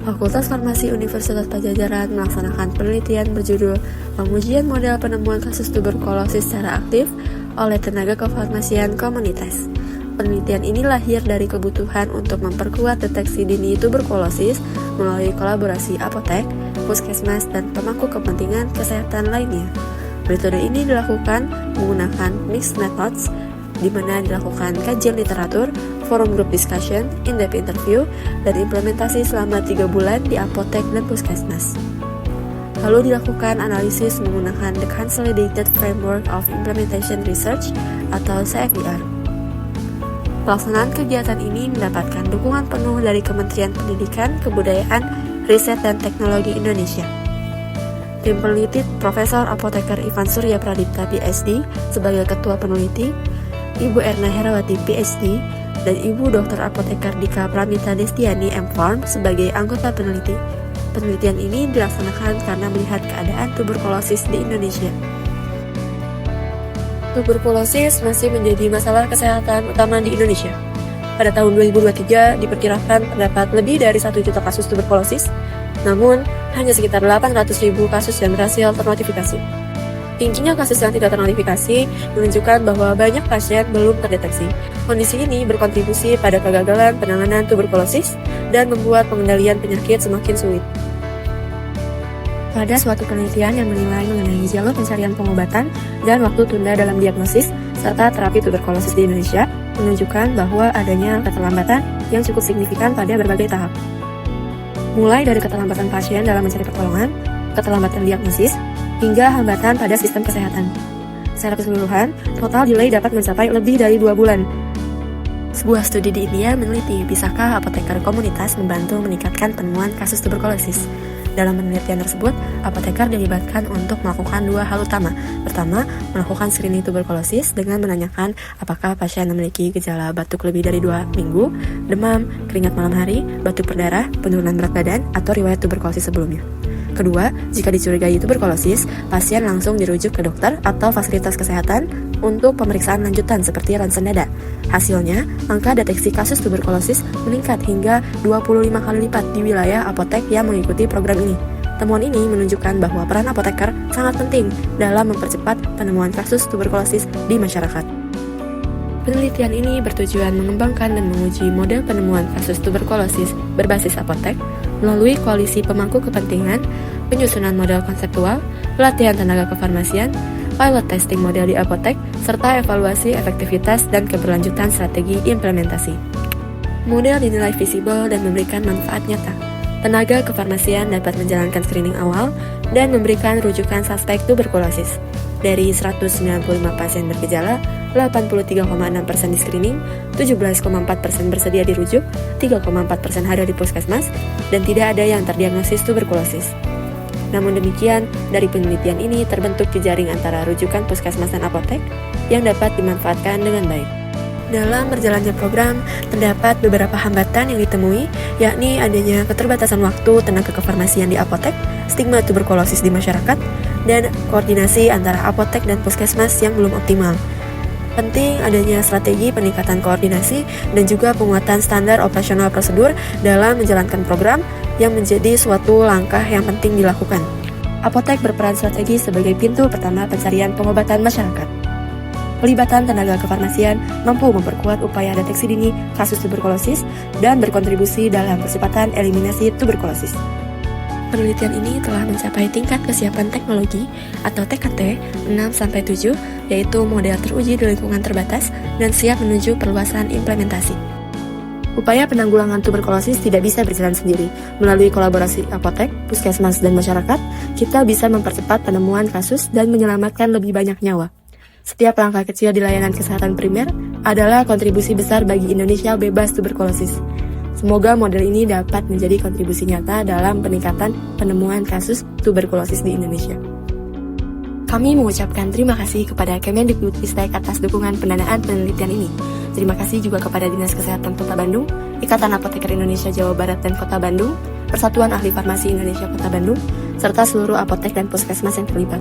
Fakultas Farmasi Universitas Padjadjaran melaksanakan penelitian berjudul Pengujian Model Penemuan Kasus Tuberkulosis secara aktif oleh tenaga kefarmasian komunitas. Penelitian ini lahir dari kebutuhan untuk memperkuat deteksi dini tuberkulosis melalui kolaborasi apotek, puskesmas, dan pemangku kepentingan kesehatan lainnya. Metode ini dilakukan menggunakan mixed methods, di mana dilakukan kajian literatur, forum group discussion, in-depth interview, dan implementasi selama 3 bulan di apotek dan puskesmas. Lalu dilakukan analisis menggunakan the Consolidated Framework of Implementation Research atau CFIR. Pelaksanaan kegiatan ini mendapatkan dukungan penuh dari Kementerian Pendidikan, Kebudayaan, Riset, dan Teknologi Indonesia. Tim peneliti Profesor Apoteker Ivan Surya Pradipta PhD sebagai Ketua Peneliti, Ibu Erna Herawati PhD, dan Ibu Dr. Apoteker Dika Pramita Destiani M.Pharm sebagai anggota peneliti. Penelitian ini dilaksanakan karena melihat keadaan tuberkulosis di Indonesia. Tuberkulosis masih menjadi masalah kesehatan utama di Indonesia. Pada tahun 2023 diperkirakan terdapat lebih dari 1 juta kasus tuberkulosis, namun hanya sekitar 800.000 kasus yang berhasil ternotifikasi. Tingginya kasus yang tidak ternotifikasi menunjukkan bahwa banyak pasien belum terdeteksi. Kondisi ini berkontribusi pada kegagalan penanganan tuberkulosis dan membuat pengendalian penyakit semakin sulit. Pada suatu penelitian yang menilai mengenai jalur pencarian pengobatan dan waktu tunda dalam diagnosis serta terapi tuberkulosis di Indonesia, menunjukkan bahwa adanya keterlambatan yang cukup signifikan pada berbagai tahap. Mulai dari keterlambatan pasien dalam mencari pertolongan, keterlambatan diagnosis, hingga hambatan pada sistem kesehatan. Secara keseluruhan, total delay dapat mencapai lebih dari 2 bulan. Sebuah studi di India meneliti bisakah apoteker komunitas membantu meningkatkan penemuan kasus tuberkulosis. Dalam penelitian tersebut, apoteker dilibatkan untuk melakukan 2 hal utama. Pertama, melakukan screening tuberkulosis dengan menanyakan apakah pasien memiliki gejala batuk lebih dari 2 minggu, demam, keringat malam hari, batuk berdarah, penurunan berat badan, atau riwayat tuberkulosis sebelumnya. Kedua, jika dicurigai tuberkulosis, pasien langsung dirujuk ke dokter atau fasilitas kesehatan untuk pemeriksaan lanjutan seperti ronsen dada. Hasilnya, angka deteksi kasus tuberkulosis meningkat hingga 25 kali lipat di wilayah apotek yang mengikuti program ini. Temuan ini menunjukkan bahwa peran apoteker sangat penting dalam mempercepat penemuan kasus tuberkulosis di masyarakat. Penelitian ini bertujuan mengembangkan dan menguji model penemuan kasus tuberkulosis berbasis apotek melalui koalisi pemangku kepentingan, penyusunan model konseptual, pelatihan tenaga kefarmasian, pilot testing model di apotek, serta evaluasi efektivitas dan keberlanjutan strategi implementasi. Model dinilai visible dan memberikan manfaat nyata. Tenaga kefarmasian dapat menjalankan screening awal dan memberikan rujukan suspek tuberkulosis. Dari 195 pasien bergejala, 83,6% di screening, 17,4% bersedia dirujuk, 3,4% hadir di puskesmas, dan tidak ada yang terdiagnosis tuberkulosis. Namun demikian, dari penelitian ini terbentuk jejaring antara rujukan puskesmas dan apotek yang dapat dimanfaatkan dengan baik. Dalam berjalannya program, terdapat beberapa hambatan yang ditemui, yakni adanya keterbatasan waktu tenaga kefarmasian di apotek, stigma tuberkulosis di masyarakat, dan koordinasi antara apotek dan puskesmas yang belum optimal. Penting adanya strategi peningkatan koordinasi dan juga penguatan standar operasional prosedur dalam menjalankan program yang menjadi suatu langkah yang penting dilakukan. Apotek berperan strategi sebagai pintu pertama pencarian pengobatan masyarakat. Pelibatan tenaga kefarmasian mampu memperkuat upaya deteksi dini kasus tuberkulosis dan berkontribusi dalam percepatan eliminasi tuberkulosis. Penelitian ini telah mencapai tingkat kesiapan teknologi atau TKT 6-7, yaitu model teruji di lingkungan terbatas dan siap menuju perluasan implementasi. Upaya penanggulangan tuberkulosis tidak bisa berjalan sendiri. Melalui kolaborasi apotek, puskesmas, dan masyarakat, kita bisa mempercepat penemuan kasus dan menyelamatkan lebih banyak nyawa. Setiap langkah kecil di layanan kesehatan primer adalah kontribusi besar bagi Indonesia bebas tuberkulosis. Semoga model ini dapat menjadi kontribusi nyata dalam peningkatan penemuan kasus tuberkulosis di Indonesia. Kami mengucapkan terima kasih kepada Kemendikbudristek atas dukungan pendanaan penelitian ini. Terima kasih juga kepada Dinas Kesehatan Kota Bandung, Ikatan Apoteker Indonesia Jawa Barat dan Kota Bandung, Persatuan Ahli Farmasi Indonesia Kota Bandung, serta seluruh apotek dan puskesmas yang terlibat.